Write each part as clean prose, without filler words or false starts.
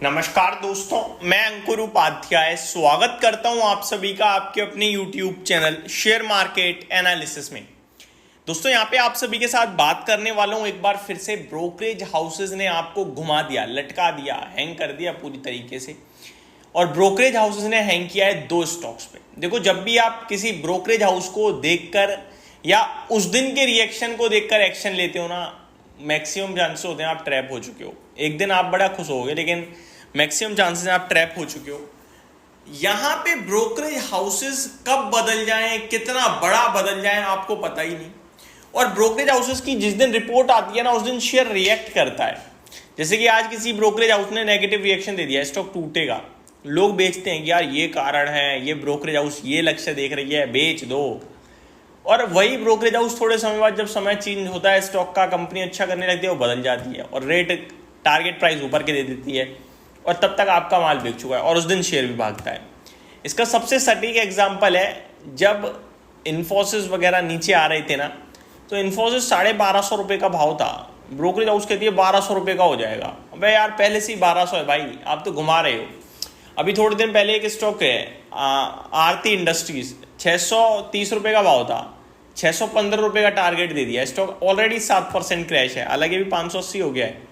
नमस्कार दोस्तों, मैं अंकुर उपाध्याय स्वागत करता हूं आप सभी का आपके अपने YouTube channel share market analysis में। दोस्तों यहां पे आप सभी के साथ बात करने वाला हूं एक बार फिर से। ब्रोकरेज हाउसेज ने आपको घुमा दिया, लटका दिया, हैंग कर दिया पूरी तरीके से। और ब्रोकरेज हाउसेज ने हैंग किया है दो स्टॉक्स पे। देखो, जब भी आप किसी ब्रोकरेज हाउस को देखकर या उस दिन के रिएक्शन को देखकर एक्शन लेते हो ना, मैक्सिमम चांसेस होते हैं आप ट्रैप हो चुके हो। एक दिन आप बड़ा खुश होगे, लेकिन मैक्सिमम चांसेस आप ट्रैप हो चुके हो। यहां पे ब्रोकरेज हाउसेस कब बदल जाएं, कितना बड़ा बदल जाएं, आपको पता ही नहीं। और ब्रोकरेज हाउसेस की जिस दिन रिपोर्ट आती है ना, उस दिन शेयर रिएक्ट करता है। जैसे कि आज किसी ब्रोकरेज हाउस ने नेगेटिव रिएक्शन दे दिया, स्टॉक टूटेगा। लोग बेचते हैं कि यार ये कारण है, ये ब्रोकरेज हाउस ये लक्ष्य देख रही है, बेच दो। और वही ब्रोकरेज हाउस थोड़े समय बाद जब समय चेंज होता है, स्टॉक का, कंपनी अच्छा करने लगती है, वो बदल जाती है और रेट टारगेट प्राइस ऊपर के दे देती है, और तब तक आपका माल बिक चुका है और उस दिन शेयर भी भागता है। इसका सबसे सटीक एग्जांपल है, जब इन्फोसिस वगैरह नीचे आ रहे थे ना, तो इन्फोसिस 1250 रुपये का भाव था। ब्रोकरेज हाउस कहती है 1200 रुपये का हो जाएगा। अबे यार, पहले से ही 1200 है भाई, आप तो घुमा रहे हो। अभी थोड़े दिन पहले एक स्टॉक है आरती इंडस्ट्रीज, 630 रुपये का भाव था, 615 रुपये का टारगेट दे दिया। स्टॉक ऑलरेडी 7% क्रैश है, हालांकि अभी 580 हो गया है।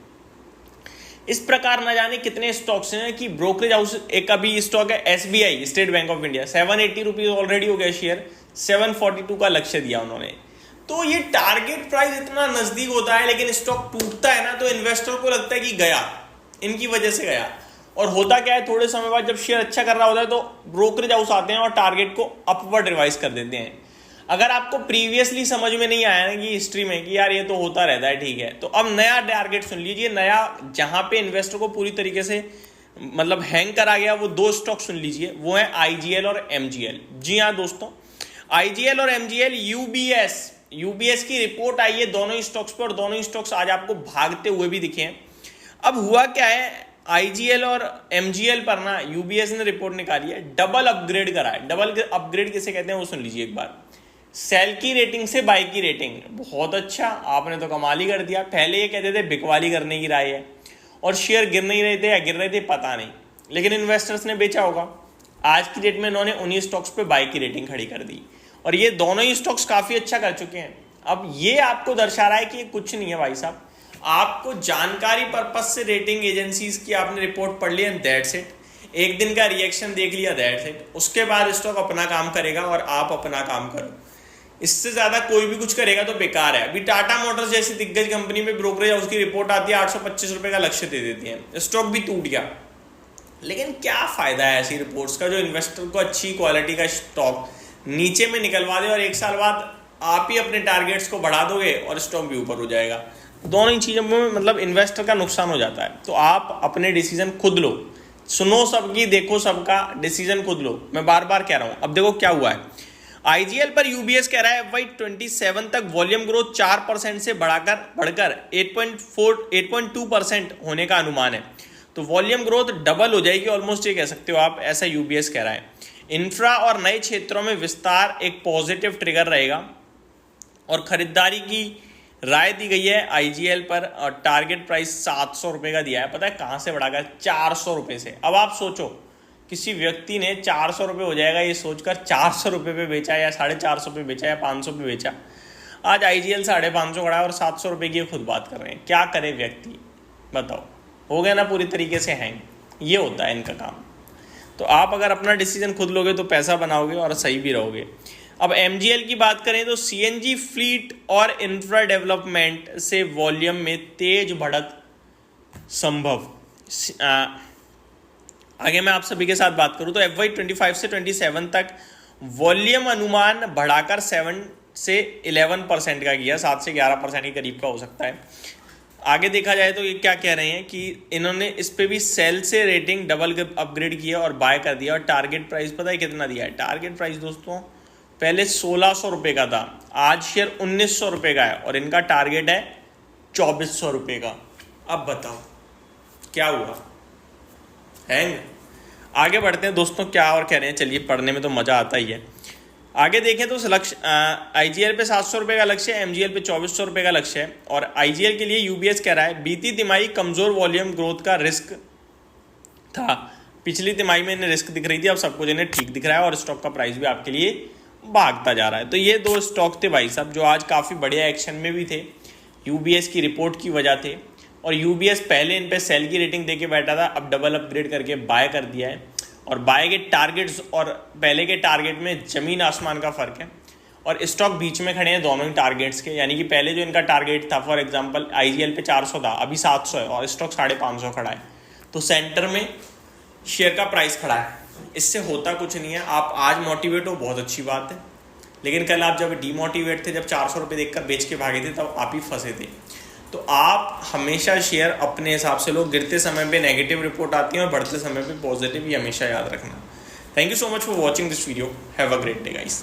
इस प्रकार न जाने कितने स्टॉक्स हैं कि ब्रोकरेज हाउस। एक अभी स्टॉक है SBI, state bank of India, 780 rupees already हो गया शेयर, 742 का लक्ष्य दिया उन्होंने। तो ये टारगेट प्राइस इतना नजदीक होता है, लेकिन स्टॉक टूटता है ना, तो इन्वेस्टर को लगता है कि गया, इनकी वजह से गया। और होता क्या है, थोड़े समय बाद जब शेयर अच्छा कर रहा होता है तो ब्रोकरेज हाउस आते हैं और टारगेट को अपवर्ड रिवाइज कर देते हैं। अगर आपको प्रीवियसली समझ में नहीं आया ना कि हिस्ट्री में कि यार ये तो होता रहता है, ठीक है, तो अब नया टारगेट सुन लीजिए। नया जहां पे इन्वेस्टर को पूरी तरीके से मतलब हैंग करा गया, वो दो स्टॉक सुन लीजिए, वो है आईजीएल और एमजीएल। जी हाँ दोस्तों, आईजीएल और एमजीएल। यूबीएस की रिपोर्ट आई है दोनों ही स्टॉक्स पर, और दोनों ही स्टॉक्स आज आपको भागते हुए भी दिखे हैं। अब हुआ क्या है, आईजीएल और एमजीएल पर ना यूबीएस ने रिपोर्ट निकाली है, डबल अपग्रेड करा है। डबल अपग्रेड किसे कहते हैं वो सुन लीजिए एक बार। सेल की रेटिंग से बाई की रेटिंग। बहुत अच्छा, आपने तो कमाल ही कर दिया। पहले ये कहते थे बिकवाली करने की राय है, और शेयर गिर नहीं रहे थे या गिर रहे थे पता नहीं, लेकिन इन्वेस्टर्स ने बेचा होगा। आज की डेट में इन्होंने उन्हीं स्टॉक्स पे बाई की रेटिंग खड़ी कर दी, और ये दोनों ही स्टॉक्स काफी अच्छा कर चुके हैं। अब ये आपको दर्शा रहा है कि ये कुछ नहीं है भाई साहब, आपको जानकारी पर्पज से रेटिंग एजेंसीज की आपने रिपोर्ट पढ़ ली एंड दैट्स इट। एक दिन का रिएक्शन देख लिया, दैट्स इट। उसके बाद स्टॉक अपना काम करेगा और आप अपना काम करो। इससे ज्यादा कोई भी कुछ करेगा तो बेकार है। अभी टाटा मोटर्स जैसी दिग्गज कंपनी में ब्रोकरेज हाउस की रिपोर्ट आती है, 825 रुपए का लक्ष्य दे देती है, स्टॉक भी टूट गया। लेकिन क्या फायदा है ऐसी रिपोर्ट्स का, जो इन्वेस्टर को अच्छी क्वालिटी का स्टॉक नीचे में निकलवा दे और एक साल बाद आप ही अपने टारगेट्स को बढ़ा दोगे और स्टॉक भी ऊपर हो जाएगा। दोनों ही चीजों में मतलब इन्वेस्टर का नुकसान हो जाता है। तो आप अपने डिसीजन खुद लो, सुनो सबकी, देखो सबका, डिसीजन खुद लो। मैं बार बार कह रहा हूं। अब देखो क्या हुआ है, आईजीएल पर यूबीएस कह रहा है FY 27 तक वॉल्यूम ग्रोथ 4% से बढ़कर 8.2% होने का अनुमान है। तो वॉल्यूम ग्रोथ डबल हो जाएगी ऑलमोस्ट, ये कह सकते हो आप, ऐसा यूबीएस कह रहा है। इंफ्रा और नए क्षेत्रों में विस्तार एक पॉजिटिव ट्रिगर रहेगा, और खरीदारी की राय दी गई है आईजीएल पर, और टारगेट प्राइस 700 रुपये का दिया है। पता है कहां से बढ़ा गया, 400 रुपये से। अब आप सोचो, किसी व्यक्ति ने 400 रुपये हो जाएगा ये सोचकर 400 रुपये पे बेचा, या 450 पे बेचा, या 500 पे बेचा। आज आईजीएल 550 खड़ा है और 700 रुपये की खुद बात कर रहे हैं। क्या करे व्यक्ति, बताओ। हो गया ना पूरी तरीके से हैंग। ये होता है इनका काम। तो आप अगर अपना डिसीजन खुद लोगे तो पैसा बनाओगे और सही भी रहोगे। अब एमजीएल की बात करें तो सीएनजी फ्लीट और इंफ्रा डेवलपमेंट से वॉल्यूम में तेज बढ़त संभव। आगे मैं आप सभी के साथ बात करूं तो FY 25 से 27 तक वॉल्यूम अनुमान बढ़ाकर 7 से 11% का किया, 7 से 11% के करीब का हो सकता है। आगे देखा जाए तो ये क्या कह रहे हैं कि इन्होंने इस पे भी सेल से रेटिंग डबल अपग्रेड किया और बाय कर दिया, और टारगेट प्राइस पता है कितना दिया है। टारगेट प्राइस दोस्तों पहले 1600 रुपये का था, आज शेयर 1900 रुपये का है, और इनका टारगेट है 2400 रुपये का। अब बताओ क्या हुआ, हैंग। आगे बढ़ते हैं दोस्तों, क्या और कह रहे हैं, चलिए पढ़ने में तो मजा आता ही है। आगे देखें तो लक्ष्य आईजीएल पे 700 रुपये का लक्ष्य है, एमजीएल पे 2400 रुपये का लक्ष्य है। और आईजीएल के लिए यूबीएस कह रहा है बीती तिमाही कमजोर वॉल्यूम ग्रोथ का रिस्क था। पिछली तिमाही में इन्हें रिस्क दिख रही थी, अब सब कुछ इन्हें ठीक दिख रहा है और स्टॉक का प्राइस भी आपके लिए भागता जा रहा है। तो ये दो स्टॉक थे भाई साहब जो आज काफ़ी बढ़िया एक्शन में भी थे, यूबीएस की रिपोर्ट की वजह थे। और यूबीएस पहले इन पे सेल की रेटिंग देके बैठा था, अब डबल अपग्रेड करके बाय कर दिया है। और बाय के टारगेट्स और पहले के टारगेट में ज़मीन आसमान का फ़र्क है और स्टॉक बीच में खड़े हैं दोनों ही टारगेट्स के। यानी कि पहले जो इनका टारगेट था, फॉर एग्जांपल आईजीएल पे 400 था, अभी 700 है और स्टॉक 550 खड़ा है। तो सेंटर में शेयर का प्राइस खड़ा है। इससे होता कुछ नहीं है, आप आज मोटिवेट हो बहुत अच्छी बात है, लेकिन कल आप जब डीमोटिवेट थे, जब 400 रुपये देखकर बेच के भागे थे, तब आप ही फंसे थे। तो आप हमेशा शेयर अपने हिसाब से लो। गिरते समय पे नेगेटिव रिपोर्ट आती है और बढ़ते समय पे पॉजिटिव, ये हमेशा याद रखना। Thank you so much for watching this video. Have a great day guys.